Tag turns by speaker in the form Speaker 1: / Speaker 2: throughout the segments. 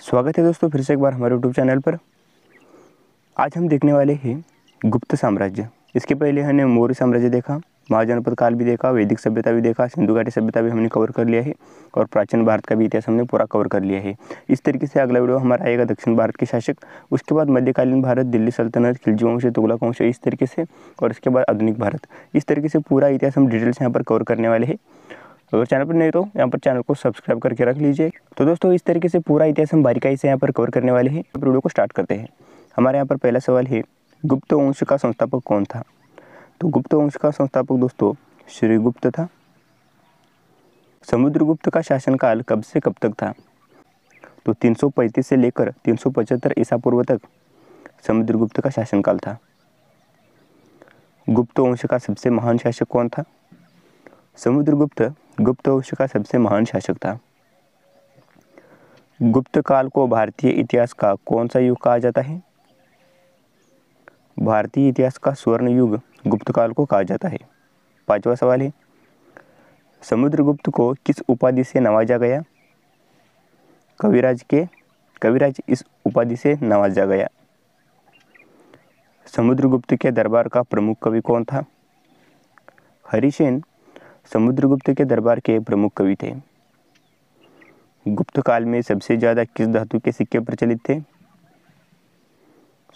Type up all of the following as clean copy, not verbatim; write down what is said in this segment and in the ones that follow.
Speaker 1: स्वागत है दोस्तों फिर से एक बार हमारे यूट्यूब चैनल पर। आज हम देखने वाले हैं गुप्त साम्राज्य। इसके पहले हमने मौर्य साम्राज्य देखा, महाजनपद काल भी देखा, वैदिक सभ्यता भी देखा, सिंधु घाटी सभ्यता भी हमने कवर कर लिया है और प्राचीन भारत का भी इतिहास हमने पूरा कवर कर लिया है। इस तरीके से अगला वीडियो हमारा आएगा दक्षिण भारत के शासक, उसके बाद मध्यकालीन भारत, दिल्ली सल्तनत, खिलजी वंश, तुगलक वंश, इस तरीके से, और इसके बाद आधुनिक भारत। इस तरीके से पूरा इतिहास हम डिटेल्स यहाँ पर कवर करने वाले हैं। अगर चैनल पर नहीं तो यहाँ पर चैनल को सब्सक्राइब करके रख लीजिए। तो दोस्तों इस तरीके से पूरा इतिहास हम बारीकाई से यहाँ पर कवर करने वाले हैं। वीडियो को स्टार्ट करते हैं। हमारे यहाँ पर पहला सवाल है, गुप्त वंश का संस्थापक कौन था? तो गुप्त वंश का संस्थापक दोस्तों श्रीगुप्त था। समुद्रगुप्त का शासनकाल कब से कब तक था? तो 335 से लेकर 375 ईसा पूर्व तक समुद्रगुप्त का शासनकाल था। गुप्त वंश का सबसे महान शासक कौन था? समुद्रगुप्त गुप्त वंश का सबसे महान शासक था। गुप्त काल को भारतीय इतिहास का कौन सा युग कहा जाता है? भारतीय इतिहास का स्वर्ण युग गुप्त काल को कहा जाता है। पांचवा सवाल है, समुद्रगुप्त को किस उपाधि से नवाजा गया? कविराज इस उपाधि से नवाजा गया। समुद्रगुप्त के दरबार का प्रमुख कवि कौन था? हरिसेन समुद्रगुप्त के दरबार के प्रमुख कवि थे। गुप्त काल में सबसे ज़्यादा किस धातु के सिक्के प्रचलित थे?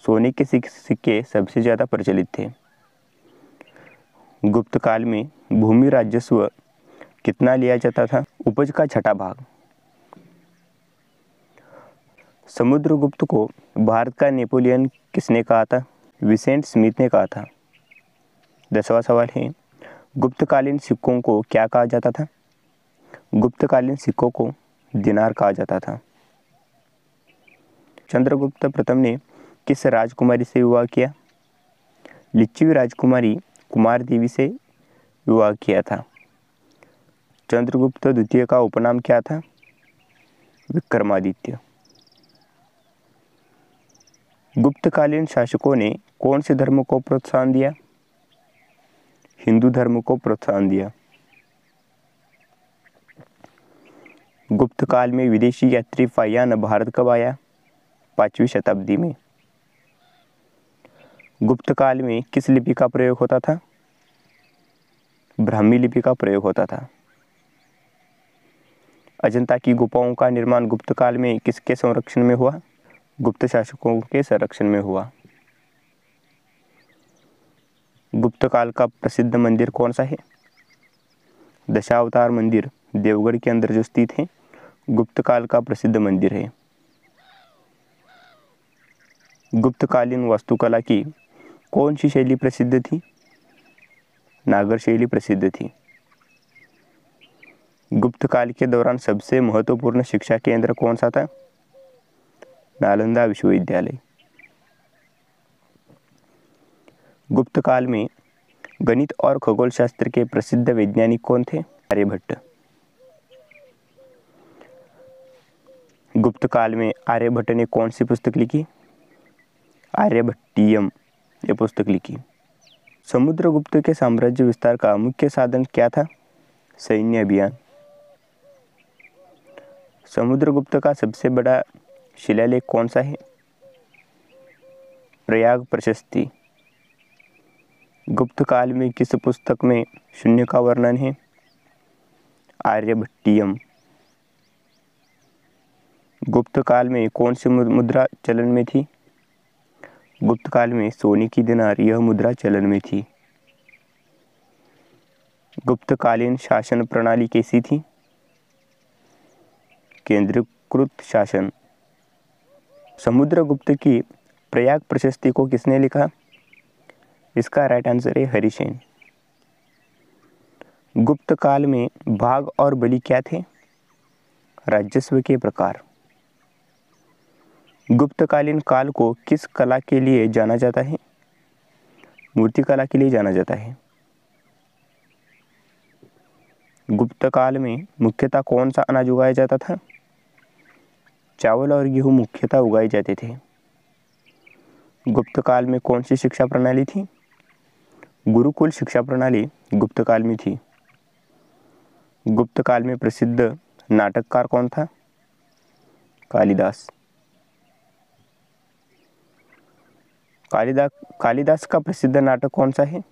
Speaker 1: सोने के सिक्के सबसे ज़्यादा प्रचलित थे। गुप्त काल में भूमि राजस्व कितना लिया जाता था? उपज का छठा भाग। समुद्रगुप्त को भारत का नेपोलियन किसने कहा था? विसेंट स्मिथ ने कहा था। 10वां सवाल है, गुप्तकालीन सिक्कों को क्या कहा जाता था? गुप्तकालीन सिक्कों को दिनार कहा जाता था। चंद्रगुप्त प्रथम ने किस राजकुमारी से विवाह किया? लिच्छवी राजकुमारी कुमार देवी से विवाह किया था। चंद्रगुप्त द्वितीय का उपनाम क्या था? विक्रमादित्य। गुप्तकालीन शासकों ने कौन से धर्म को प्रोत्साहन दिया? हिंदू धर्म को प्रोत्साहन दिया। गुप्त काल में विदेशी यात्री फाहियान भारत कब आया? 5वीं शताब्दी में। गुप्त काल में किस लिपि का प्रयोग होता था? ब्राह्मी लिपि का प्रयोग होता था। अजंता की गुफाओं का निर्माण गुप्त काल में किसके संरक्षण में हुआ? गुप्त शासकों के संरक्षण में हुआ। गुप्त काल का प्रसिद्ध मंदिर कौन सा है? दशावतार मंदिर देवगढ़ के अंदर जो स्थित है, गुप्त काल का प्रसिद्ध मंदिर है। गुप्तकालीन वास्तुकला की कौन सी शैली प्रसिद्ध थी? नागर शैली प्रसिद्ध थी। गुप्त काल के दौरान सबसे महत्वपूर्ण शिक्षा केंद्र कौन सा था? नालंदा विश्वविद्यालय। गुप्त काल में गणित और खगोल शास्त्र के प्रसिद्ध वैज्ञानिक कौन थे? आर्यभट्ट। गुप्त काल में आर्यभट्ट ने कौन सी पुस्तक लिखी? आर्यभट्टीयम ये पुस्तक लिखी। समुद्रगुप्त के साम्राज्य विस्तार का मुख्य साधन क्या था? सैन्य अभियान। समुद्रगुप्त का सबसे बड़ा शिलालेख कौन सा है? प्रयाग प्रशस्ति। गुप्त काल में किस पुस्तक में शून्य का वर्णन है? आर्यभट्टीयम। गुप्त काल में कौन सी मुद्रा चलन में थी? गुप्त काल में सोने की दिनार यह मुद्रा चलन में थी। गुप्तकालीन शासन प्रणाली कैसी थी? केंद्रीकृत शासन। समुद्रगुप्त की प्रयाग प्रशस्ति को किसने लिखा? इसका राइट आंसर है हरिसेन। गुप्त काल में भाग और बलि क्या थे? राजस्व के प्रकार। गुप्तकालीन काल को किस कला के लिए जाना जाता है? मूर्ति कला के लिए जाना जाता है। गुप्त काल में मुख्यतः कौन सा अनाज उगाया जाता था? चावल और गेहूं मुख्यतः उगाए जाते थे। गुप्त काल में कौन सी शिक्षा प्रणाली थी? गुरुकुल शिक्षा प्रणाली गुप्त काल में थी। गुप्त काल में प्रसिद्ध नाटककार कौन था? कालिदास। कालिदास का प्रसिद्ध नाटक कौन सा है?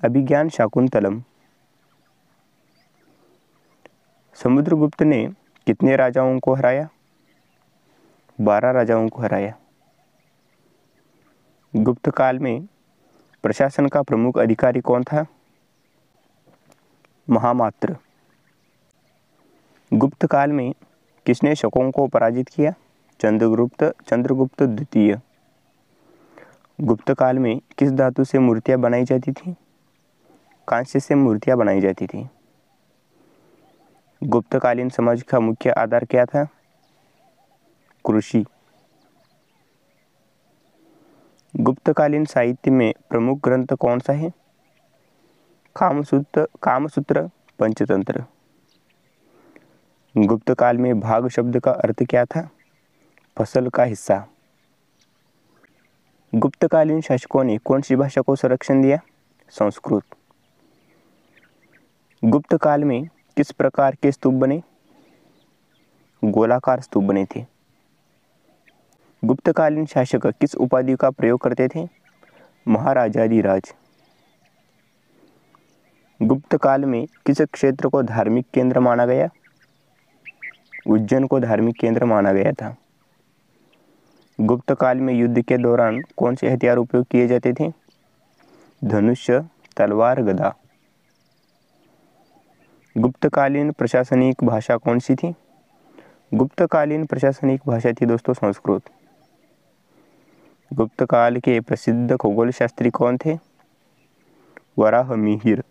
Speaker 1: अभिज्ञान शाकुंतलम। समुद्रगुप्त ने कितने राजाओं को हराया? 12 राजाओं को हराया। गुप्त काल में प्रशासन का प्रमुख अधिकारी कौन था? महामात्र। गुप्त काल में किसने शकों को पराजित किया? चंद्रगुप्त द्वितीय। गुप्त काल में किस धातु से मूर्तियां बनाई जाती थी? कांस्य से मूर्तियां बनाई जाती थी। गुप्तकालीन समाज का मुख्य आधार क्या था? कृषि। गुप्तकालीन साहित्य में प्रमुख ग्रंथ कौन सा है? कामसूत्र पंचतंत्र। गुप्त काल में भाग शब्द का अर्थ क्या था? फसल का हिस्सा। गुप्तकालीन शासकों ने कौन सी भाषा को संरक्षण दिया? संस्कृत। गुप्त काल में किस प्रकार के स्तूप बने? गोलाकार स्तूप बने थे। गुप्तकालीन शासक किस उपाधि का प्रयोग करते थे? महाराजाधिराज। गुप्त काल में किस क्षेत्र को धार्मिक केंद्र माना गया? उज्जैन को धार्मिक केंद्र माना गया था। गुप्त काल में युद्ध के दौरान कौन से हथियार उपयोग किए जाते थे? धनुष्य, तलवार, गदा। गुप्तकालीन प्रशासनिक भाषा कौन सी थी? गुप्तकालीन प्रशासनिक भाषा थी दोस्तों संस्कृत। गुप्त काल के प्रसिद्ध खगोल शास्त्री कौन थे? वराहमिहिर।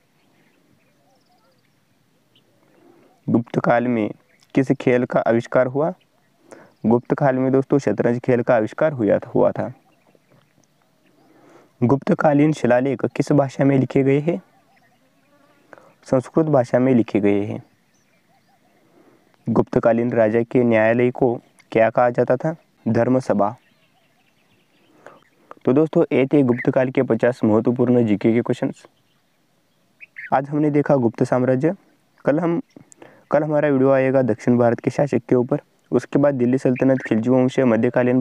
Speaker 1: गुप्त काल में किस खेल का आविष्कार हुआ? गुप्त काल में दोस्तों शतरंज खेल का आविष्कार हुआ था। गुप्तकालीन शिलालेख किस भाषा में लिखे गए हैं? संस्कृत भाषा में लिखे गए हैं। गुप्तकालीन राजा के न्यायालय को क्या कहा जाता था? धर्मसभा। तो दोस्तों ये थे गुप्त काल के 50 महत्वपूर्ण जीके के क्वेश्चंस। आज हमने देखा गुप्त साम्राज्य। कल हमारा वीडियो आएगा दक्षिण भारत के शासक के ऊपर। उसके बाद दिल्ली सल्तनत, खिलजी वंश, मध्यकालीन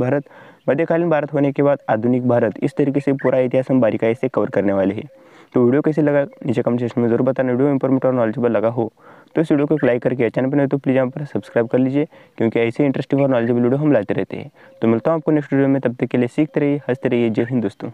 Speaker 1: भारत होने के बाद आधुनिक भारत। इस तरीके से पूरा इतिहास हम बारीकाई से कवर करने वाले हैं। तो वीडियो कैसे लगा नीचे कमेंट सेक्शन में जरूर बताना। वीडियो इंफॉर्मेटिव और नॉलेजेबल लगा हो तो इस वीडियो को लाइक करके, चैनल पर नहीं तो प्लीज़ यहाँ पर सब्सक्राइब कर लीजिए, क्योंकि ऐसे इंटरेस्टिंग और नॉलेजेबल वीडियो हम लाते रहते हैं। तो मिलता हूँ आपको नेक्स्ट वीडियो में, तब तक के लिए सीखते रहिए, हंसते रहिए। जय हिंद दोस्तों।